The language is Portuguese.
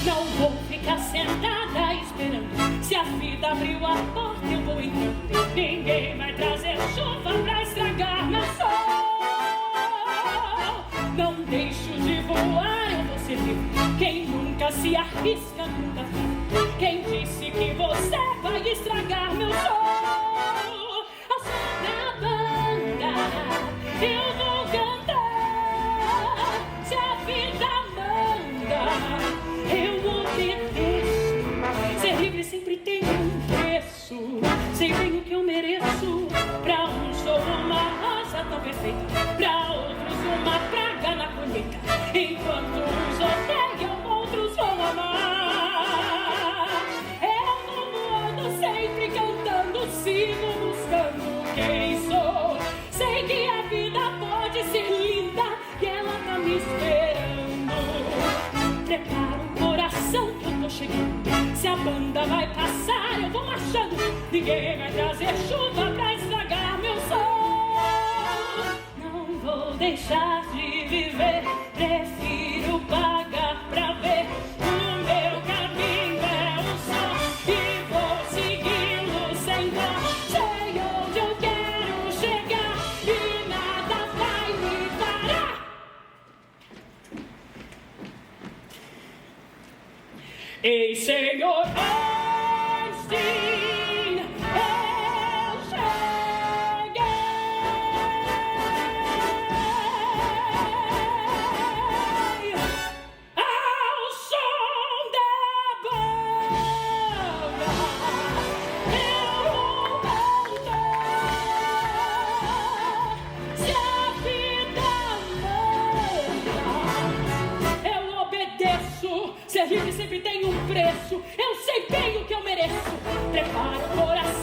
Não vou ficar sentada esperando. Se a vida abriu a porta, eu vou entrando. Ninguém vai trazer chuva pra estragar meu sol. Não deixo de voar, eu vou ser livre. Quem nunca se arrisca, nunca fica. Quem disse que você vai estragar meu sol? Ao som da banda, eu vou cantar. Se a vida manda, eu obedeço. Ser livre sempre tem um preço. Sei bem o que eu mereço. Pra uns sou uma rosa tão perfeita, pra outros uma praga na colheita. Enquanto uns odeiam, outros vão amar. Eu vou voando sempre cantando, sigo buscando quem sou. Sei que a vida pode ser linda, que ela tá me esperando. Prepara o coração que eu tô chegando. Se a banda vai passar, eu vou marchando. Ninguém vai trazer chuva pra estragar meu sol. Não vou deixar de viver, prefiro pagar pra ver. O meu caminho é um só e vou segui-lo sem dó. Sei onde eu quero chegar e nada vai me parar. Ei, Senhor, Einstein, eu cheguei. Ao som da banda, eu vou cantar. Se a vida manda, eu obedeço. Ser livre sempre tem um preço. Eu sei bem o que eu mereço. Prepara o coração